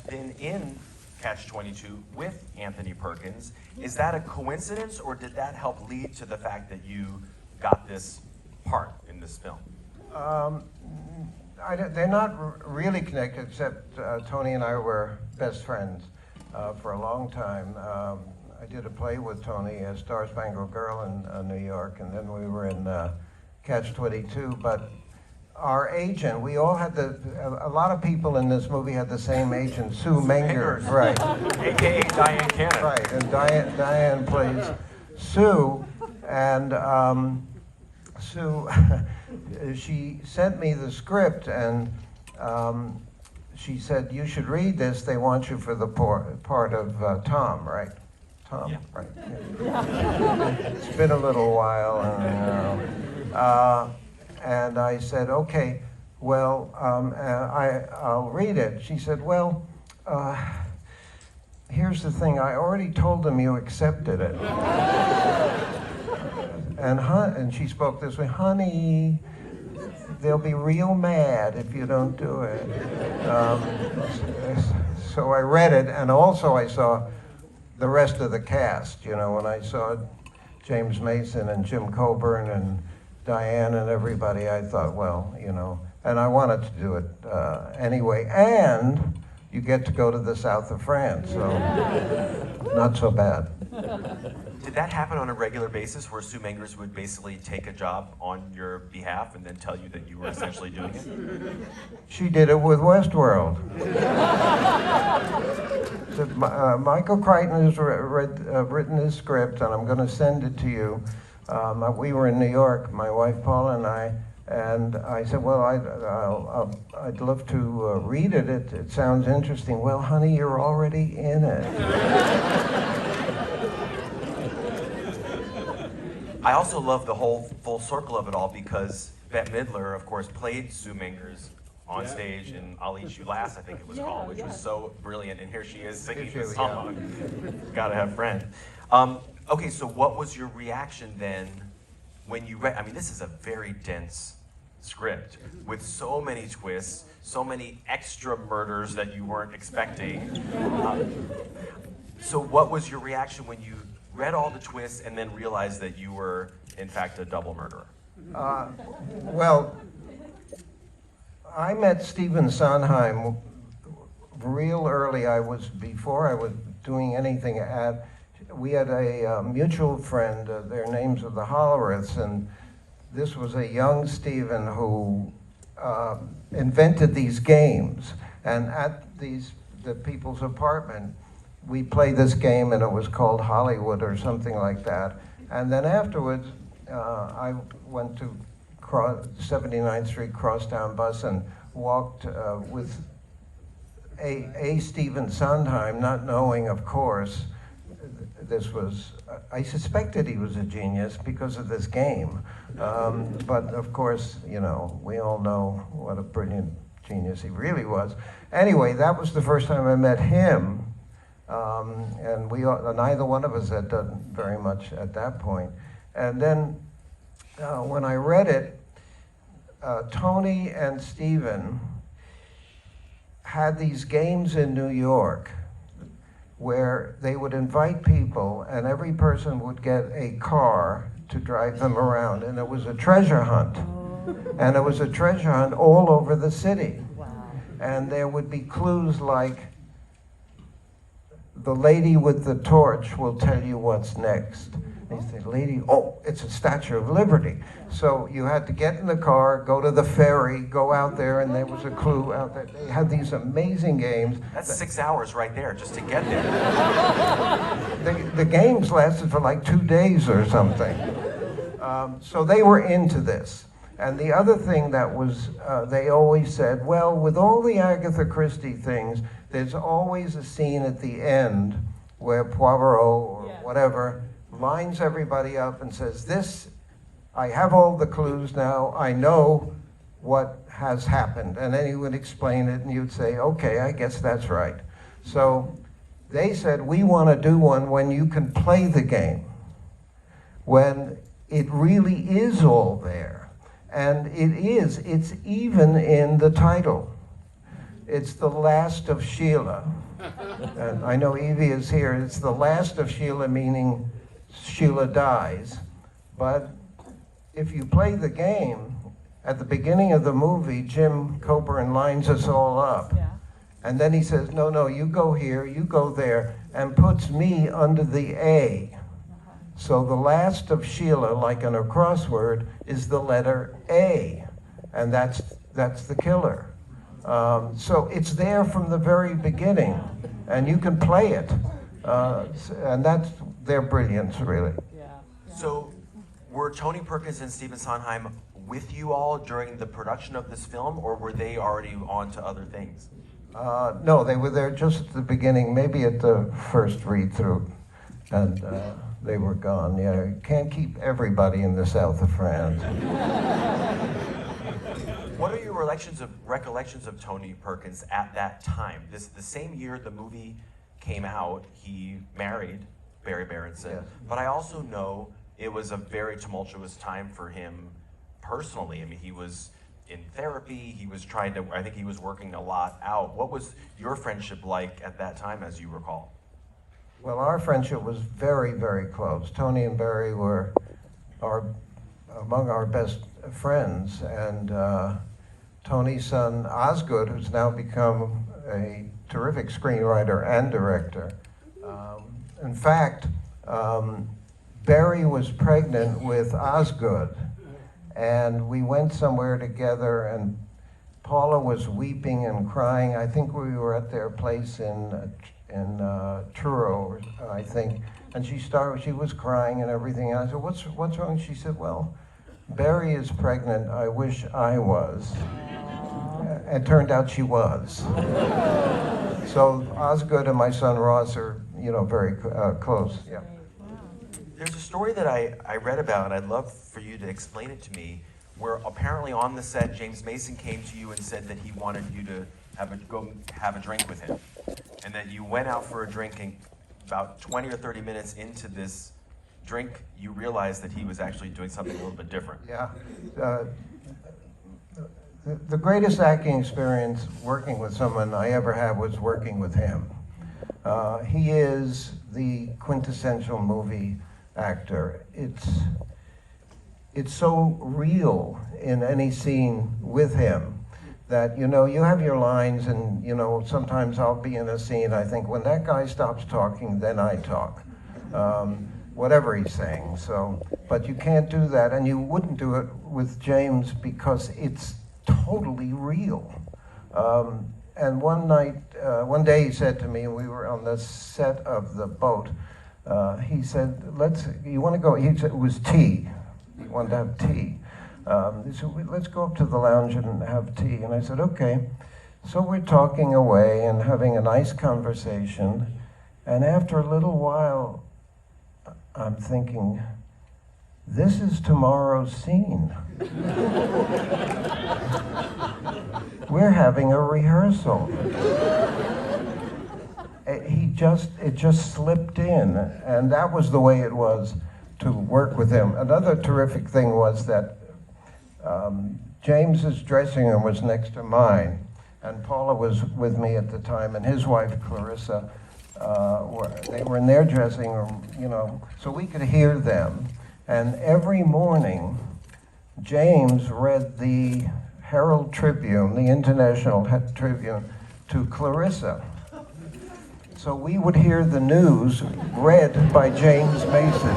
been in Catch-22 with Anthony Perkins. Is that a coincidence, or did that help lead to the fact that you got this part in this film? They're not really connected, except Tony and I were best friends for a long time. I did a play with Tony, Star Spangled Girl in New York, and then we were in Catch-22. But our agent, we all had a lot of people in this movie had the same agent, Sue Mengers, right? AKA Dyan Cannon. Right, and Dyan plays Sue, and Sue, she sent me the script, and she said, you should read this, they want you for the part of Tom, right? Tom, yeah. Right. Yeah. It's been a little while, and I said, okay, well, I'll read it. She said, well, here's the thing, I already told them you accepted it. And she spoke this way, honey, they'll be real mad if you don't do it. So I read it, and also I saw the rest of the cast. You know, when I saw James Mason and Jim Coburn and Dyan and everybody, I thought, well, you know, and I wanted to do it anyway. And you get to go to the south of France, so not so bad. Did that happen on a regular basis, where Sue Mengers would basically take a job on your behalf and then tell you that you were essentially doing it? She did it with Westworld. So, Michael Crichton has written his script, and I'm going to send it to you. We were in New York, my wife Paula and I said, well, I'd love to read it. It sounds interesting. Well, honey, you're already in it. I also love the whole full circle of it all, because Bette Midler, of course, played Sue Mengers on stage in I'll Eat You Last, I think it was called, which was so brilliant. And here she is singing the song. Gotta have friends. Okay, so what was your reaction then when you read? I mean, this is a very dense script with so many twists, so many extra murders that you weren't expecting. So what was your reaction when you read all the twists and then realized that you were, in fact, a double murderer? Well, I met Stephen Sondheim real early. Before I was doing anything we had a mutual friend, their names are the Holleriths, and this was a young Stephen who invented these games. And at the people's apartment, we played this game, and it was called Hollywood or something like that. And then afterwards, I went to 79th Street Crosstown Bus and walked with a Stephen Sondheim, not knowing, of course, I suspected he was a genius because of this game. But of course, you know, we all know what a brilliant genius he really was. Anyway, that was the first time I met him. And neither one of us had done very much at that point. And then when I read it, Tony and Stephen had these games in New York where they would invite people, and every person would get a car to drive them around, and it was a treasure hunt. And it was a treasure hunt all over the city. Wow. And there would be clues like, the lady with the torch will tell you what's next. And you say, lady, oh, it's a Statue of Liberty. So you had to get in the car, go to the ferry, go out there, and there was a clue out there. They had these amazing games. That's 6 hours right there just to get there. The games lasted for like 2 days or something. So they were into this. And the other thing that was, they always said, well, with all the Agatha Christie things, there's always a scene at the end where Poirot or whatever lines everybody up and says, this, I have all the clues now, I know what has happened. And then he would explain it, and you'd say, okay, I guess that's right. So they said, we want to do one when you can play the game, when it really is all there. And it's even in the title. It's the last of Sheila. And I know Evie is here. It's the last of Sheila, meaning Sheila dies. But if you play the game, at the beginning of the movie, Jim Coburn lines us all up. Yeah. And then he says, no, you go here, you go there, and puts me under the A. So the last of Sheila, like in a crossword, is the letter A. And that's the killer. So it's there from the very beginning, and you can play it. And that's their brilliance, really. Yeah. So, were Tony Perkins and Stephen Sondheim with you all during the production of this film, or were they already on to other things? No, they were there just at the beginning, maybe at the first read-through, and they were gone. Yeah, you can't keep everybody in the south of France. What are your recollections of Tony Perkins at that time? The same year the movie came out, he married Barry Berenson, Yes. but I also know it was a very tumultuous time for him personally. I mean, he was in therapy, I think he was working a lot out. What was your friendship like at that time, as you recall? Well, our friendship was very, very close. Tony and Barry were among our best friends, and Tony's son, Osgood, who's now become a terrific screenwriter and director. In fact, Barry was pregnant with Osgood, and we went somewhere together, and Paula was weeping and crying. I think we were at their place in Truro, I think, and she was crying and everything. And I said, what's wrong? She said, well, Barry is pregnant. I wish I was. It turned out she was. So Osgood and my son Ross are, very close. Yeah. There's a story that I read about, and I'd love for you to explain it to me, where apparently on the set, James Mason came to you and said that he wanted you to go have a drink with him, and that you went out for a drink, and about 20 or 30 minutes into this drink, you realized that he was actually doing something a little bit different. Yeah. The greatest acting experience working with someone I ever had was working with him. He is the quintessential movie actor. It's so real in any scene with him that, you have your lines, and, sometimes I'll be in a scene, I think, when that guy stops talking, then I talk. Whatever he's saying. But you can't do that, and you wouldn't do it with James because it's totally real. And one day he said to me, we were on the set of The Boat, he said, you want to go? He said, it was tea. He wanted to have tea. He said, let's go up to the lounge and have tea. And I said, okay. So we're talking away and having a nice conversation. And after a little while, I'm thinking, this is tomorrow's scene. We're having a rehearsal. It just slipped in, and that was the way it was to work with him. Another terrific thing was that James's dressing room was next to mine, and Paula was with me at the time, and his wife Clarissa, they were in their dressing room, so we could hear them. And every morning, James read the Herald Tribune, the International Tribune, to Clarissa. So we would hear the news read by James Mason.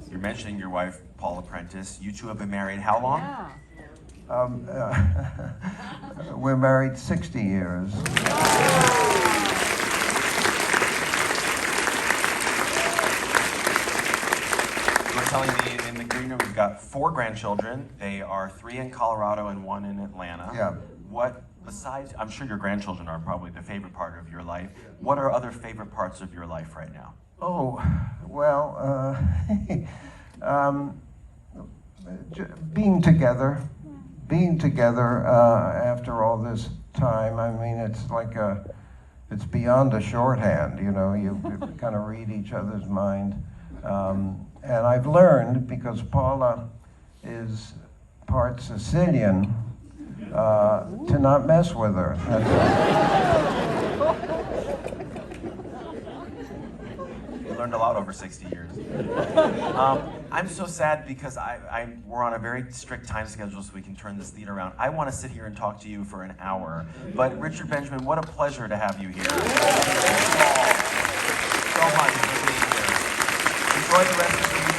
You're mentioning your wife, Paula Prentice. You two have been married how long? Yeah. We're married 60 years. Telling me in the green room we've got 4 grandchildren. They are 3 in Colorado and 1 in Atlanta. Yeah. What, besides, I'm sure your grandchildren are probably the favorite part of your life. What are other favorite parts of your life right now? Oh, well, being together after all this time. I mean, it's beyond a shorthand, you kind of read each other's mind. And I've learned, because Paula is part Sicilian, to not mess with her. You learned a lot over 60 years. I'm so sad because we're on a very strict time schedule so we can turn this theater around. I want to sit here and talk to you for an hour, but Richard Benjamin, what a pleasure to have you here. Thank you all so much for being here. Enjoy the rest of the